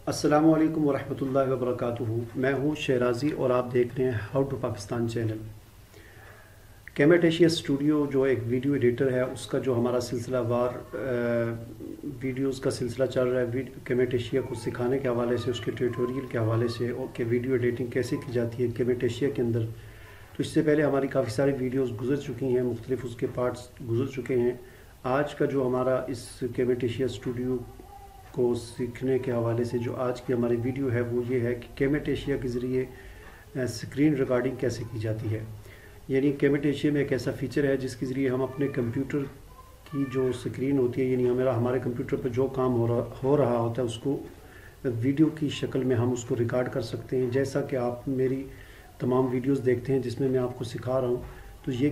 अस्सलामुअलैकुम वरहमतुल्लाहि वबरकातुहू। मैं हूँ शहराजी और आप देख रहे हैं हाउ टू पाकिस्तान चैनल। कैमेटेशिया स्टूडियो जो एक वीडियो एडिटर है, उसका जो हमारा सिलसिलावार वीडियोस का सिलसिला चल रहा है कैमेटेशिया को सिखाने के हवाले से, उसके ट्यूटोरियल के हवाले से और कि वीडियो एडिटिंग कैसे की जाती है कैमेटेशिया के अंदर। तो इससे पहले हमारी काफ़ी सारी वीडियोस गुजर चुकी हैं, मुख्तलिफ उसके पार्ट्स गुजर चुके हैं। आज का जो हमारा इस कैमेटेशिया स्टूडियो को सीखने के हवाले से जो आज की हमारी वीडियो है वो ये है कि कैमेटेशिया के ज़रिए स्क्रीन रिकॉर्डिंग कैसे की जाती है। यानी कैमेटेशिया में एक ऐसा फीचर है जिसके ज़रिए हम अपने कंप्यूटर की जो स्क्रीन होती है, यानी हमारे कंप्यूटर पर जो काम हो रहा होता है उसको वीडियो की शक्ल में हम उसको रिकॉर्ड कर सकते हैं। जैसा कि आप मेरी तमाम वीडियोस देखते हैं जिसमें मैं आपको सिखा रहा हूँ, तो ये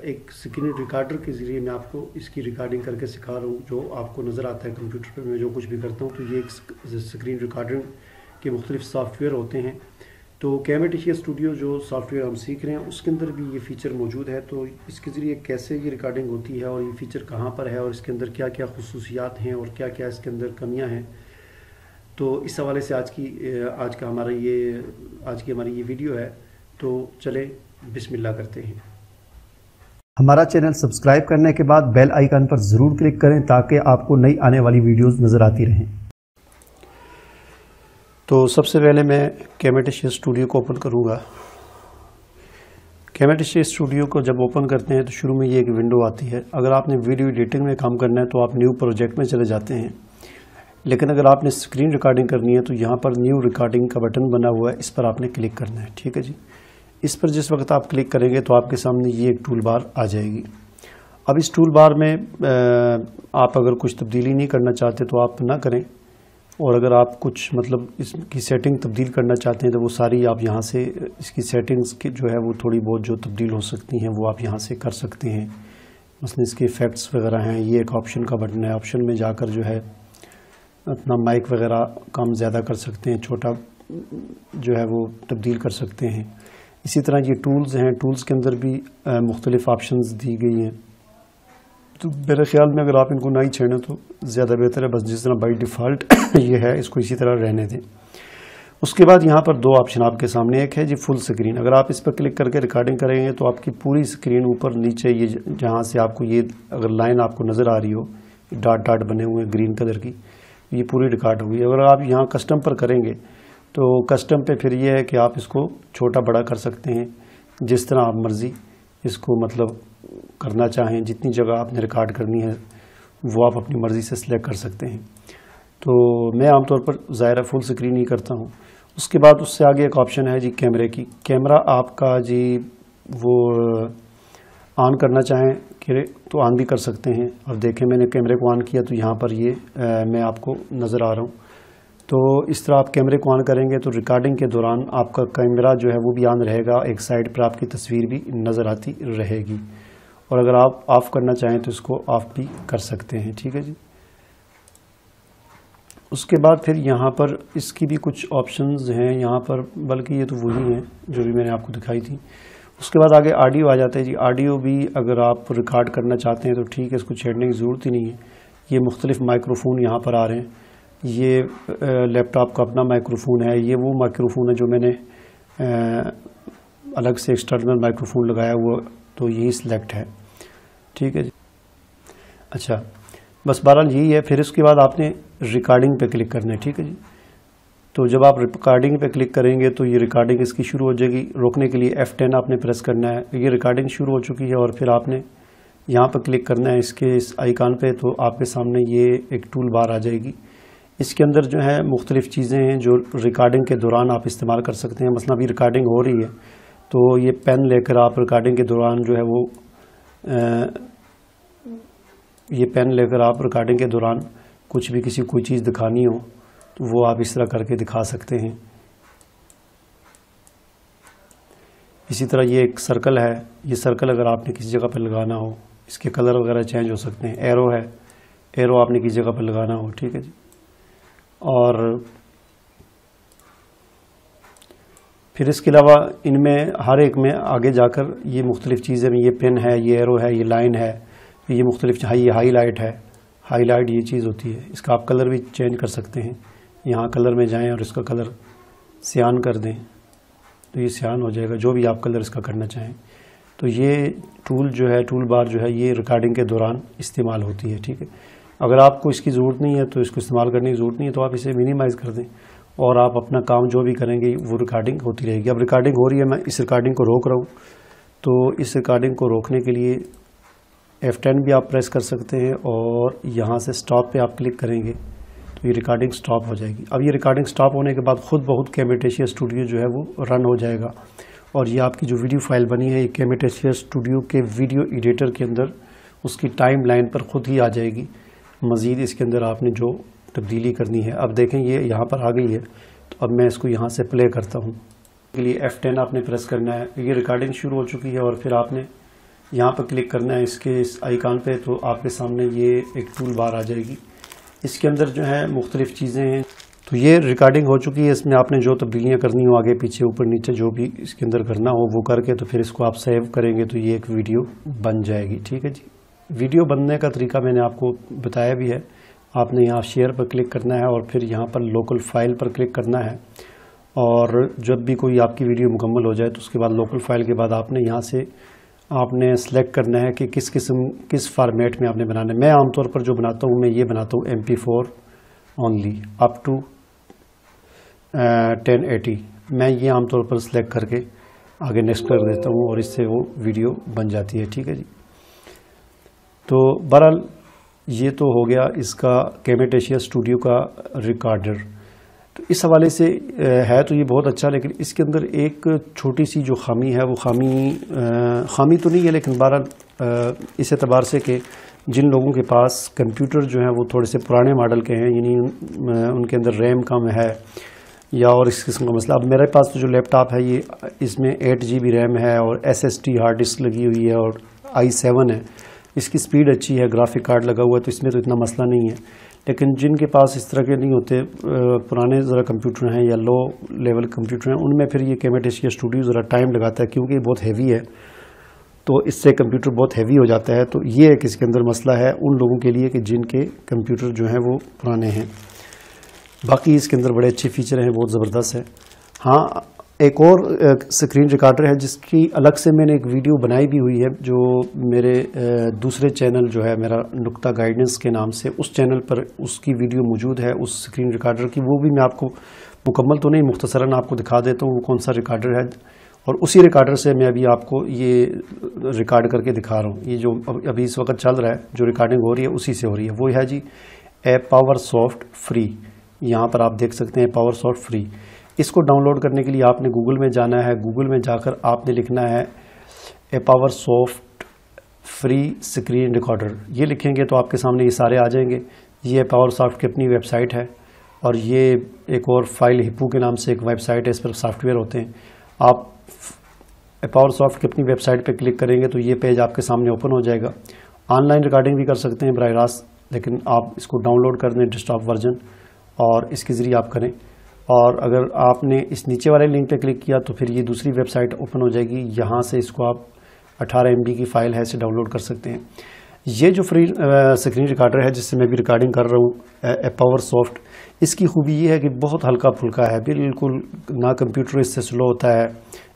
एक स्क्रीन रिकॉर्डर के ज़रिए मैं आपको इसकी रिकॉर्डिंग करके सिखा रहा हूँ। जो आपको नज़र आता है कंप्यूटर पर मैं जो कुछ भी करता हूँ, तो ये एक स्क्रीन रिकॉर्डिंग के मुख्तलिफ सॉफ्टवेयर होते हैं। तो कैमेटेशिया स्टूडियो जो सॉफ्टवेयर हम सीख रहे हैं उसके अंदर भी ये फ़ीचर मौजूद है। तो इसके ज़रिए कैसे ये रिकॉर्डिंग होती है और ये फ़ीचर कहाँ पर है और इसके अंदर क्या क्या खुसूसियात हैं और क्या क्या इसके अंदर कमियाँ हैं, तो इस हवाले से आज की हमारी ये वीडियो है। तो चले बिस्मिल्लाह करते हैं। हमारा चैनल सब्सक्राइब करने के बाद बेल आइकन पर ज़रूर क्लिक करें ताकि आपको नई आने वाली वीडियोस नज़र आती रहें। तो सबसे पहले मैं कैमेटेशिया स्टूडियो को ओपन करूँगा। कैमेटेशिया स्टूडियो को जब ओपन करते हैं तो शुरू में ये एक विंडो आती है। अगर आपने वीडियो एडिटिंग में काम करना है तो आप न्यू प्रोजेक्ट में चले जाते हैं, लेकिन अगर आपने स्क्रीन रिकॉर्डिंग करनी है तो यहाँ पर न्यू रिकॉर्डिंग का बटन बना हुआ है, इस पर आपने क्लिक करना है। ठीक है जी। इस पर जिस वक्त आप क्लिक करेंगे तो आपके सामने ये एक टूल बार आ जाएगी। अब इस टूल बार में आप अगर कुछ तब्दीली नहीं करना चाहते तो आप ना करें, और अगर आप कुछ इसकी सेटिंग तब्दील करना चाहते हैं तो वो सारी आप यहाँ से इसकी सेटिंग्स की जो है वो थोड़ी बहुत जो तब्दील हो सकती हैं वो आप यहाँ से कर सकते हैं। मसलन इसके इफ़ेक्ट्स वगैरह हैं, ये एक ऑप्शन का बटन है। ऑप्शन में जाकर जो है अपना माइक वगैरह कम ज़्यादा कर सकते हैं, छोटा जो है वो तब्दील कर सकते हैं। इसी तरह ये टूल्स हैं, टूल्स के अंदर भी मुख्तलिफ ऑप्शंस दी गई हैं। तो मेरे ख्याल में अगर आप इनको ना ही छेड़ें तो ज़्यादा बेहतर है, बस जिस तरह बाई डिफ़ॉल्ट ये है इसको इसी तरह रहने दें। उसके बाद यहाँ पर दो ऑप्शन आपके सामने, एक है जी फुल स्क्रीन। अगर आप इस पर क्लिक करके रिकॉर्डिंग करेंगे तो आपकी पूरी स्क्रीन ऊपर नीचे ये जहाँ से आपको ये अगर लाइन आपको नज़र आ रही हो, डॉट डॉट बने हुए ग्रीन कलर की, ये पूरी रिकॉर्ड होगी। अगर आप यहाँ कस्टम पर करेंगे तो कस्टम पे फिर ये है कि आप इसको छोटा बड़ा कर सकते हैं, जिस तरह आप मर्ज़ी इसको करना चाहें। जितनी जगह आपने रिकॉर्ड करनी है वो आप अपनी मर्ज़ी से सिलेक्ट कर सकते हैं। तो मैं आमतौर पर ज़ाहिर फुल स्क्रीन ही करता हूँ। उसके बाद उससे आगे एक ऑप्शन है जी कैमरे की। कैमरा आपका जी वो ऑन करना चाहें तो ऑन भी कर सकते हैं। अब देखें मैंने कैमरे को ऑन किया तो यहाँ पर ये मैं आपको नज़र आ रहा हूँ। तो इस तरह आप कैमरे को ऑन करेंगे तो रिकॉर्डिंग के दौरान आपका कैमरा जो है वो भी ऑन रहेगा, एक साइड पर आपकी तस्वीर भी नज़र आती रहेगी। और अगर आप ऑफ़ करना चाहें तो इसको ऑफ़ भी कर सकते हैं। ठीक है जी। उसके बाद फिर यहाँ पर इसकी भी कुछ ऑप्शंस हैं यहाँ पर, बल्कि ये तो वही हैं जो भी मैंने आपको दिखाई थी। उसके बाद आगे ऑडियो आ जाता है जी। ऑडियो भी अगर आप रिकॉर्ड करना चाहते हैं तो ठीक है, इसको छेड़ने की ज़रूरत ही नहीं है। ये मुख्तलिफ माइक्रोफोन यहाँ पर आ रहे हैं। ये लैपटॉप का अपना माइक्रोफोन है, ये वो माइक्रोफोन है जो मैंने अलग से एक्सटर्नल माइक्रोफोन लगाया हुआ, तो यही सिलेक्ट है। ठीक है जी। अच्छा, बस बहरहाल यही है। फिर उसके बाद आपने रिकॉर्डिंग पे क्लिक करना है। ठीक है जी। तो जब आप रिकॉर्डिंग पे क्लिक करेंगे तो ये रिकॉर्डिंग इसकी शुरू हो जाएगी। रोकने के लिए F10 आपने प्रेस करना है। ये रिकॉर्डिंग शुरू हो चुकी है और फिर आपने यहाँ पर क्लिक करना है इसके इस आइकॉन पे, तो आपके सामने ये एक टूल बार आ जाएगी। इसके अंदर जो है मुख्तलिफ़ चीज़ें हैं जो रिकॉर्डिंग के दौरान आप इस्तेमाल कर सकते हैं। मसलन अभी रिकॉर्डिंग हो रही है तो ये पेन लेकर आप रिकॉर्डिंग के दौरान जो है वो ये पेन लेकर आप रिकॉर्डिंग के दौरान कुछ भी किसी कोई चीज़ दिखानी हो तो वो आप इस तरह करके दिखा सकते हैं। इसी तरह ये एक सर्कल है। ये सर्कल अगर आपने किसी जगह पर लगाना हो, इसके कलर वगैरह चेंज हो सकते हैं। एरो है, एरो आपने किसी जगह पर लगाना हो। ठीक है जी। और फिर इसके अलावा इनमें हर एक में आगे जाकर ये मुख्तलिफ़ चीज़ें, ये पेन है, ये एरो है, ये लाइन है, ये मुख्तलिफ़, ये हाईलाइट है। हाईलाइट ये चीज़ होती है, इसका आप कलर भी चेंज कर सकते हैं। यहाँ कलर में जाएं और इसका कलर सियान कर दें तो ये सियान हो जाएगा, जो भी आप कलर इसका करना चाहें। तो ये टूल जो है, टूल बार जो है, ये रिकॉर्डिंग के दौरान इस्तेमाल होती है। ठीक है, अगर आपको इसकी ज़रूरत नहीं है तो इसको इस्तेमाल करने की ज़रूरत नहीं है, तो आप इसे मिनिमाइज़ कर दें और आप अपना काम जो भी करेंगे वो रिकॉर्डिंग होती रहेगी। अब रिकॉर्डिंग हो रही है, मैं इस रिकॉर्डिंग को रोक रहा हूँ, तो इस रिकॉर्डिंग को रोकने के लिए F10 भी आप प्रेस कर सकते हैं और यहाँ से स्टॉप पे आप क्लिक करेंगे तो ये रिकॉर्डिंग स्टॉप हो जाएगी। अब ये रिकॉर्डिंग स्टॉप होने के बाद खुद बहुत कैमेटेशिया स्टूडियो जो है वो रन हो जाएगा और ये आपकी जो वीडियो फाइल बनी है ये कैमेटेशिया स्टूडियो के वीडियो एडिटर के अंदर उसकी टाइम लाइन पर खुद ही आ जाएगी। मज़ीद इसके अंदर आपने जो तब्दीली करनी है, अब देखें ये यहाँ पर आ गई है। तो अब मैं इसको यहाँ से प्ले करता हूँ। के लिए F10 आपने प्रेस करना है। ये रिकॉर्डिंग शुरू हो चुकी है और फिर आपने यहाँ पर क्लिक करना है इसके इस आइकॉन पे, तो आपके सामने ये एक टूल बार आ जाएगी। इसके अंदर जो है मुख्तलिफ़ चीज़ें हैं। तो ये रिकॉर्डिंग हो चुकी है, इसमें आपने जो तब्दीलियाँ करनी हो आगे पीछे ऊपर नीचे जो भी इसके अंदर करना हो वो करके तो फिर इसको आप सेव करेंगे तो ये एक वीडियो बन जाएगी। ठीक है जी, वीडियो बनने का तरीका मैंने आपको बताया भी है। आपने यहाँ शेयर पर क्लिक करना है और फिर यहाँ पर लोकल फाइल पर क्लिक करना है और जब भी कोई आपकी वीडियो मुकम्मल हो जाए तो उसके बाद लोकल फाइल के बाद आपने यहाँ से आपने सेलेक्ट करना है कि किस फार्मेट में आपने बनाना है। मैं आमतौर पर जो बनाता हूँ मैं ये बनाता हूँ MP4 ओनली अप टू 1080। मैं ये आमतौर पर सिलेक्ट करके आगे नेक्स्ट कर देता हूँ और इससे वो वीडियो बन जाती है। ठीक है जी, तो बहरहाल ये तो हो गया इसका कैमेटेशिया स्टूडियो का रिकॉर्डर। तो इस हवाले से है तो ये बहुत अच्छा, लेकिन इसके अंदर एक छोटी सी जो खामी है वो खामी तो नहीं है, लेकिन बहरहाल इस एतबार से कि जिन लोगों के पास कंप्यूटर जो है वो थोड़े से पुराने मॉडल के हैं, यानी उनके अंदर रैम कम है या और इस किस्म का मसला। अब मेरे पास तो जो लैपटॉप है ये इसमें 8 GB रैम है और SSD हार्ड डिस्क लगी हुई है और i7 है, इसकी स्पीड अच्छी है, ग्राफिक कार्ड लगा हुआ है, तो इसमें तो इतना मसला नहीं है। लेकिन जिनके पास इस तरह के नहीं होते, पुराने ज़रा कंप्यूटर हैं या लो लेवल कंप्यूटर हैं, उनमें फिर ये कैमेटेशिया स्टूडियो ज़रा टाइम लगाता है क्योंकि ये बहुत हैवी है, तो इससे कंप्यूटर बहुत हैवी हो जाता है। तो ये एक इसके अंदर मसला है उन लोगों के लिए कि जिनके कंप्यूटर जो हैं वो पुराने हैं। बाकी इसके अंदर बड़े अच्छे फीचर हैं, बहुत ज़बरदस्त है। हाँ, एक और स्क्रीन रिकॉर्डर है जिसकी अलग से मैंने एक वीडियो बनाई भी हुई है, जो मेरे दूसरे चैनल जो है मेरा नुक्ता गाइडेंस के नाम से, उस चैनल पर उसकी वीडियो मौजूद है उस स्क्रीन रिकॉर्डर की। वो भी मैं आपको मुकम्मल तो नहीं, मुख्तसरन आपको दिखा देता हूँ वो कौन सा रिकॉर्डर है, और उसी रिकॉर्डर से मैं अभी आपको ये रिकॉर्ड करके दिखा रहा हूँ। ये जो अभी इस वक्त चल रहा है, जो रिकॉर्डिंग हो रही है उसी से हो रही है। वो है जी पावरसॉफ्ट फ्री। यहाँ पर आप देख सकते हैं पावरसॉफ्ट फ्री। इसको डाउनलोड करने के लिए आपने गूगल में जाना है। गूगल में जाकर आपने लिखना है पावरसॉफ्ट फ्री स्क्रीन रिकॉर्डर। ये लिखेंगे तो आपके सामने ये सारे आ जाएंगे। ये पावरसॉफ्ट की अपनी वेबसाइट है और ये एक और फाइल हिप्पू के नाम से एक वेबसाइट है, इस पर सॉफ्टवेयर होते हैं। आप पावरसॉफ्ट की अपनी वेबसाइट पर क्लिक करेंगे तो ये पेज आपके सामने ओपन हो जाएगा। ऑनलाइन रिकॉर्डिंग भी कर सकते हैं बराह रास्त, लेकिन आप इसको डाउनलोड कर दें डेस्कटॉप वर्जन और इसके ज़रिए आप करें। और अगर आपने इस नीचे वाले लिंक पे क्लिक किया तो फिर ये दूसरी वेबसाइट ओपन हो जाएगी। यहाँ से इसको आप 18 MB की फ़ाइल है इसे डाउनलोड कर सकते हैं। ये जो फ्री स्क्रीन रिकॉर्डर है जिससे मैं भी रिकॉर्डिंग कर रहा हूँ पावरसॉफ्ट, इसकी खूबी ये है कि बहुत हल्का फुल्का है, बिल्कुल ना कंप्यूटर इससे स्लो होता है,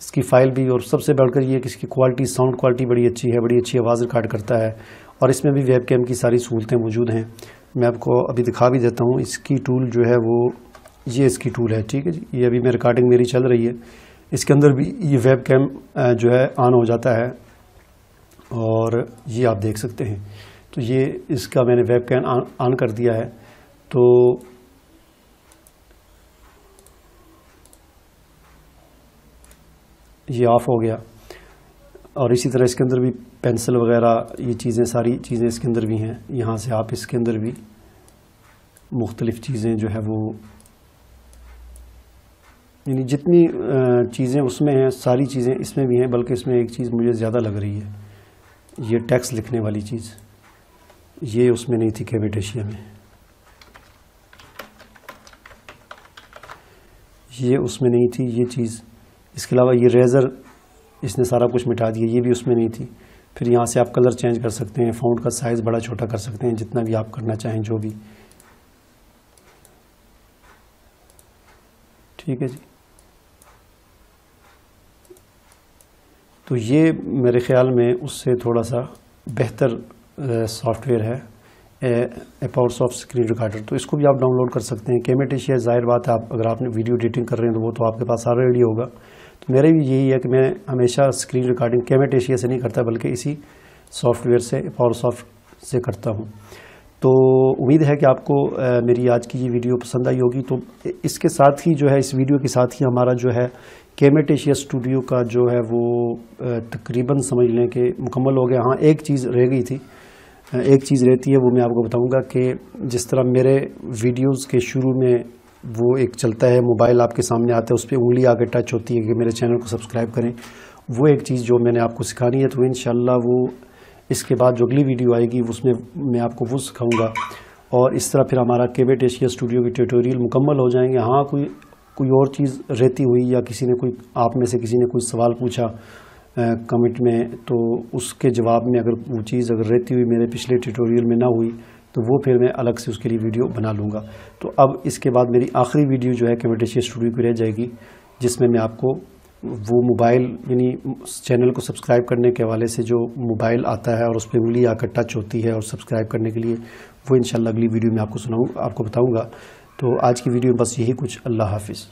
इसकी फ़ाइल भी, और सबसे बढ़कर ये कि इसकी क्वालिटी, साउंड क्वालिटी बड़ी अच्छी है, बड़ी अच्छी आवाज़ रिकॉर्ड करता है और इसमें भी वेब कैम की सारी सहूलतें मौजूद हैं। मैं आपको अभी दिखा भी देता हूँ। इसकी टूल जो है वो ये इसकी टूल है। ठीक है जी, ये अभी मैं रिकॉर्डिंग मेरी चल रही है, इसके अंदर भी ये वेब कैम जो है ऑन हो जाता है और ये आप देख सकते हैं। तो ये इसका मैंने वेब कैम ऑन कर दिया है, तो ये ऑफ हो गया। और इसी तरह इसके अंदर भी पेंसिल वगैरह ये चीज़ें, सारी चीज़ें इसके अंदर भी हैं। यहाँ से आप इसके अंदर भी मुख्तलिफ़ चीज़ें जो है वो, यानी जितनी चीज़ें उसमें हैं सारी चीज़ें इसमें भी हैं, बल्कि इसमें एक चीज़ मुझे ज़्यादा लग रही है, ये टेक्स्ट लिखने वाली चीज़, ये उसमें नहीं थी कैमेटेशिया में, ये उसमें नहीं थी ये चीज़। इसके अलावा ये रेज़र इसने सारा कुछ मिटा दिया, ये भी उसमें नहीं थी। फिर यहाँ से आप कलर चेंज कर सकते हैं, फ़ॉन्ट का साइज़ बड़ा छोटा कर सकते हैं, जितना भी आप करना चाहें जो भी। ठीक है जी। तो ये मेरे ख्याल में उससे थोड़ा सा बेहतर सॉफ्टवेयर है पावरसॉफ्ट स्क्रीन रिकॉर्डर। तो इसको भी आप डाउनलोड कर सकते हैं। कैमेटेशिया ज़ाहिर बात है, आप अगर आपने वीडियो एडिटिंग कर रहे हैं तो वो तो आपके पास ऑलरेडी होगा। तो मेरा भी यही है कि मैं हमेशा स्क्रीन रिकॉर्डिंग कैमेटेशिया से नहीं करता बल्कि इसी सॉफ्टवेयर से पावरसॉफ्ट से करता हूँ। तो उम्मीद है कि आपको मेरी आज की ये वीडियो पसंद आई होगी। तो इसके साथ ही जो है, इस वीडियो के साथ ही हमारा जो है कैमेटेशिया स्टूडियो का जो है वो तकरीबन समझ लें कि मुकम्मल हो गया। हाँ, एक चीज़ रह गई थी, एक चीज़ रहती है, वो मैं आपको बताऊंगा कि जिस तरह मेरे वीडियोस के शुरू में वो एक चलता है, मोबाइल आपके सामने आता है, उस पर उंगली आगे टच होती है कि मेरे चैनल को सब्सक्राइब करें, वो एक चीज़ जो मैंने आपको सिखानी है। तो इंशाल्लाह वो इसके बाद जो अगली वीडियो आएगी उसमें मैं आपको वो सिखाऊंगा और इस तरह फिर हमारा कैमेटेशिया स्टूडियो की ट्यूटोरियल मुकम्मल हो जाएंगे। हाँ, कोई और चीज़ रहती हुई या किसी ने कोई आप में से किसी ने कोई सवाल पूछा कमेंट में, तो उसके जवाब में अगर वो चीज़ अगर रहती हुई मेरे पिछले ट्यूटोरियल में ना हुई तो वो फिर मैं अलग से उसके लिए वीडियो बना लूँगा। तो अब इसके बाद मेरी आखिरी वीडियो जो है कैमेटेशिया स्टूडियो की रह जाएगी, जिसमें मैं आपको वो मोबाइल यानी चैनल को सब्सक्राइब करने के हवाले से जो मोबाइल आता है और उस पर उंगली आकर टच होती है और सब्सक्राइब करने के लिए, वो इंशाल्लाह अगली वीडियो में आपको बताऊँगा। तो आज की वीडियो में बस यही कुछ। अल्लाह हाफिज़।